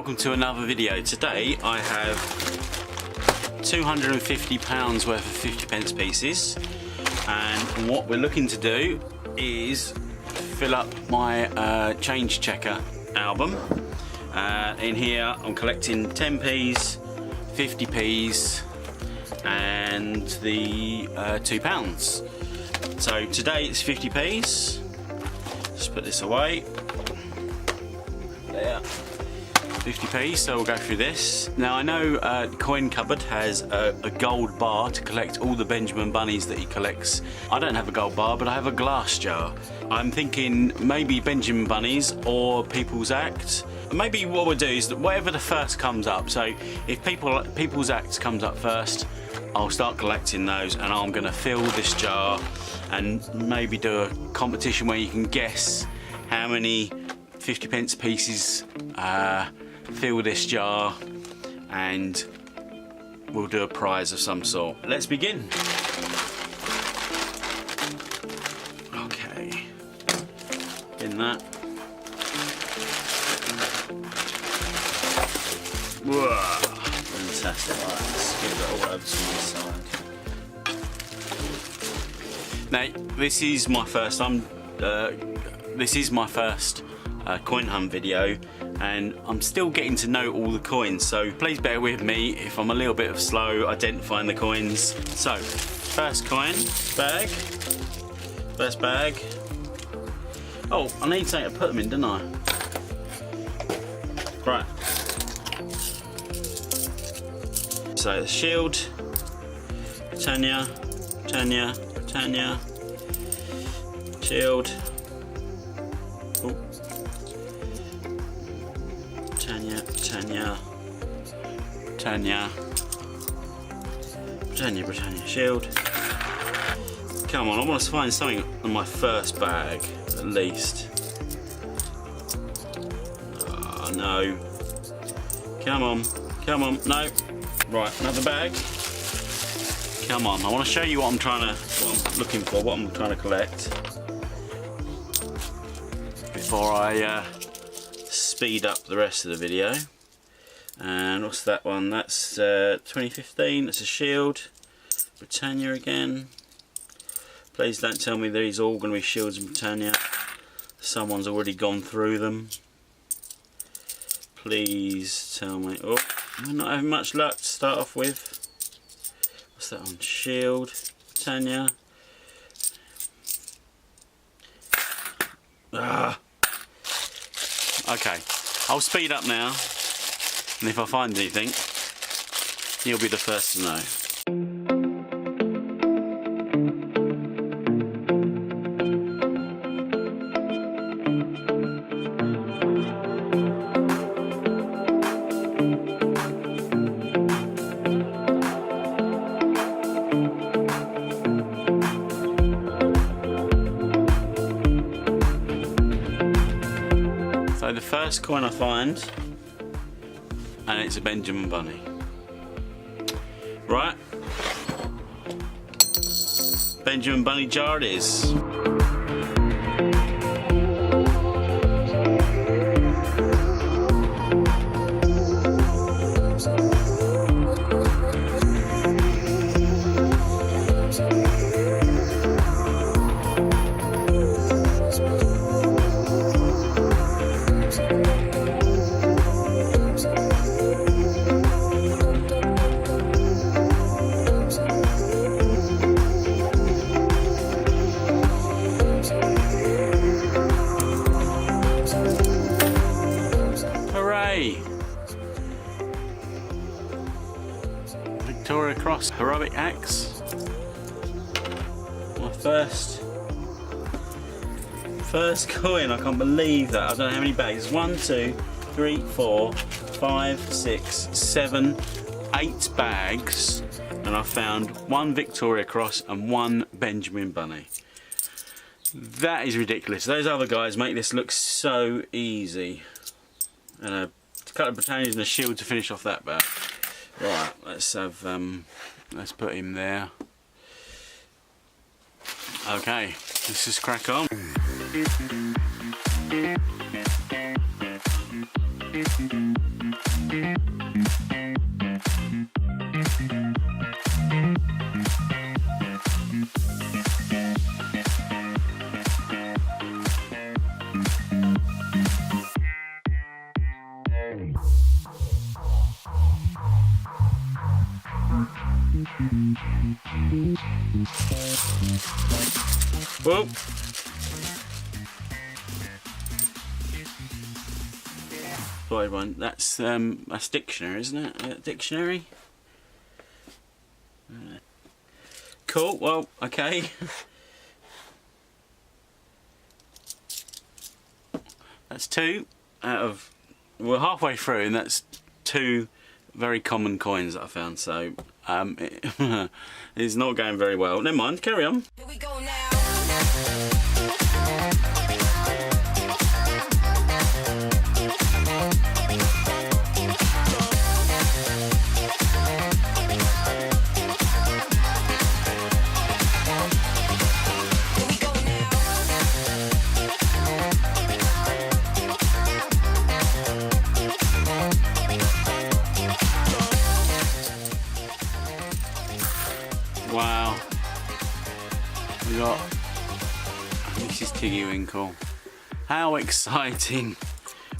welcome to another video. Today I have £250 worth of 50p pieces, and what we're looking to do is fill up my change checker album. In here I'm collecting 10p's, 50p's and the £2. So today it's 50p's. Just put this away. There. 50p, so we'll go through this. Now I know the coin cupboard has a gold bar to collect all the Benjamin bunnies that he collects. I don't have a gold bar, but I have a glass jar. I'm thinking maybe Benjamin bunnies or People's Act. Maybe what we'll do is that whatever the first comes up, so if People's Act comes up first, I'll start collecting those and I'm gonna fill this jar and maybe do a competition where you can guess how many 50p pieces fill this jar, and we'll do a prize of some sort. Let's begin. Okay, in that. Whoa, fantastic. Right, let's get it all over to my side. Now, this is my first coin hunt video, and I'm still getting to know all the coins, so please bear with me if I'm a little bit slow identifying the coins. So, first coin, bag, first bag. Oh, I need something to put them in, don't I? Right. So, shield, Britannia, shield. Oh. Britannia, shield. Come on, I want to find something on my first bag, at least. Oh, no. Come on, no. Right, another bag. Come on, I want to show you what I'm looking for, what I'm trying to collect, before I speed up the rest of the video. And what's that one? That's 2015. That's a shield. Britannia again. Please don't tell me these are all going to be shields in Britannia. Someone's already gone through them. Please tell me. Oh, we're not having much luck to start off with. What's that one? Shield. Britannia. Ah. Okay, I'll speed up now, and if I find anything, you'll be the first to know. So the first coin I find, and it's a Benjamin bunny. Right, Benjamin bunny jar it is. Victoria Cross Heroic Axe. My first coin. I can't believe that. I don't know how many bags. 1, 2, 3, 4, 5, 6, 7, 8 bags, and I found 1 Victoria Cross and 1 Benjamin bunny. That is ridiculous. Those other guys make this look so easy. And a couple of Britannias and a shield to finish off that bag. Right, let's put him there. Okay, let's just crack on. Whoop. Sorry, one. That's dictionary, isn't it? Dictionary. Cool. Well, okay. That's 2 out of. We're halfway through, and that's 2 very common coins that I found. So it's not going very well. Never mind. Carry on. Here we go now. Wow. We got. This is Tiggy Winkle. How exciting!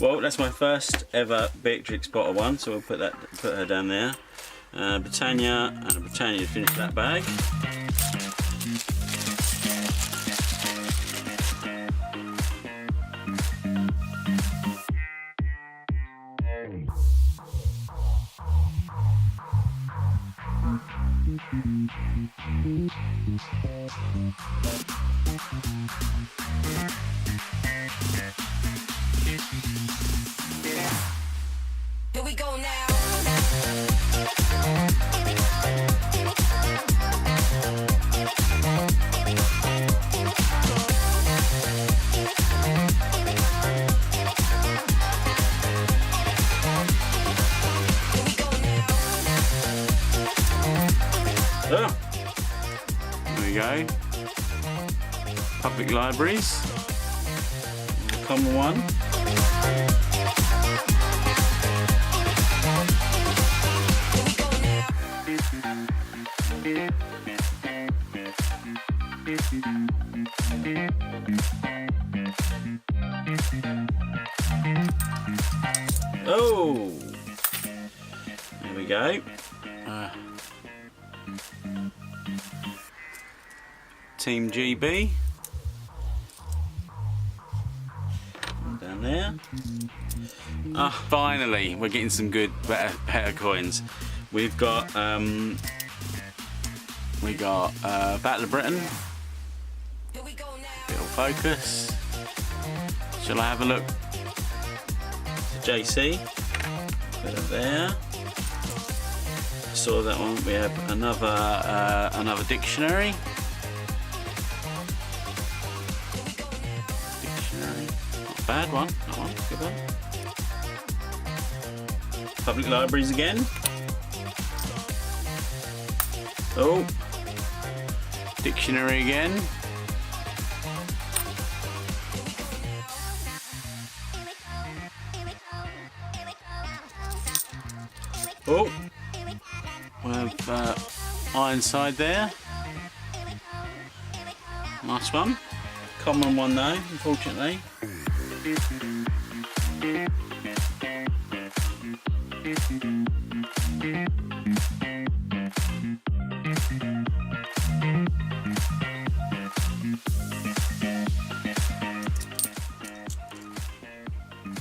Well, that's my first ever Beatrix Potter one, so we'll put her down there. Britannia and a Britannia to finish that bag. Here we go now. Oh, there we go. Public libraries. Common one. Oh, there we go. Team GB. Down there. Finally, we're getting some good, better coins. We've got Battle of Britain. Bit of focus. Shall I have a look? JC. Put it there. Saw that one. We have another dictionary. Not a bad one. That one. Good one. Public libraries again. Oh. Dictionary again. Oh. We have Ironside there. Nice one. Common one though, unfortunately.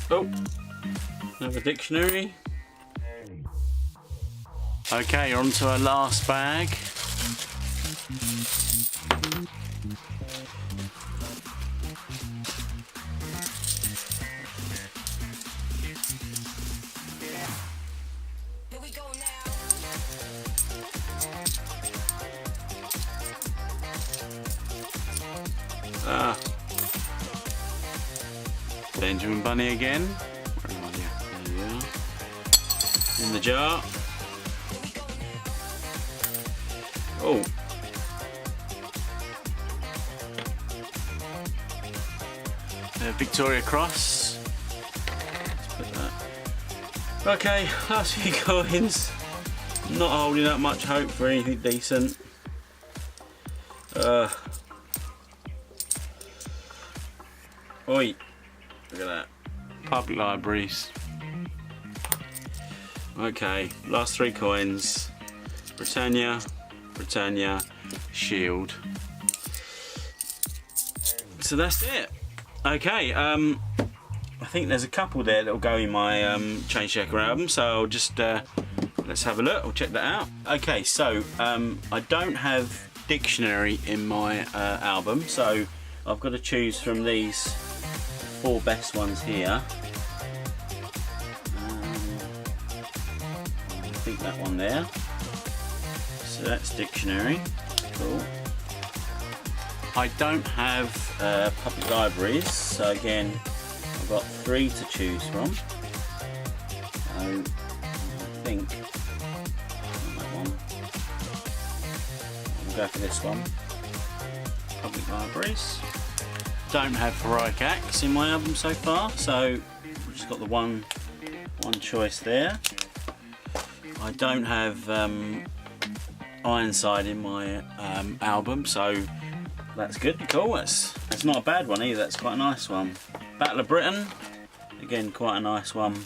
Oh, another dictionary. Okay, on to our last bag. Here we go now. Benjamin Bunny again. Where are you? There you are. In the jar. Oh. Victoria Cross. Let's put that Okay, last few coins. Not holding up much hope for anything decent. Oi, look at that. Public libraries. Okay, last 3 coins. Britannia, Britannia, Shield. So that's it. Okay, I think there's a couple there that'll go in my Change Checker album, so I'll just let's have a look. I'll check that out. Okay, so I don't have dictionary in my album, so I've got to choose from these 4 best ones here. I think that one there. So that's dictionary. Cool. I don't have public libraries, so again I've got 3 to choose from. So I think that one. We'll go for this one. Public libraries. Don't have heroic acts in my album so far, so I've just got the one choice there. I don't have Ironside in my album, so that's good. Cool. That's not a bad one either. That's quite a nice one. Battle of Britain, again quite a nice one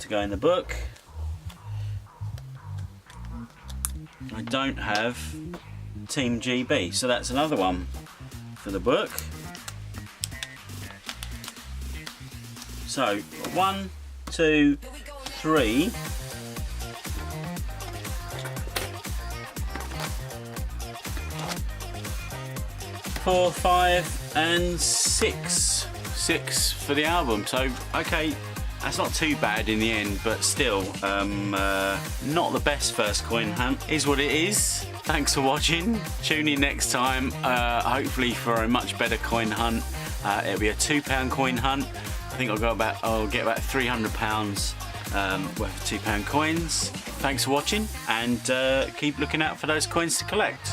to go in the book. I don't have Team GB, so that's another one for the book. So 1, 2, 3. 4, 5, and 6. 6 for the album. So okay, that's not too bad in the end, but still, not the best first coin hunt. Is what it is. Thanks for watching. Tune in next time, hopefully for a much better coin hunt. It'll be a £2 coin hunt. I think I'll get about £300 worth of £2 coins. Thanks for watching, and keep looking out for those coins to collect.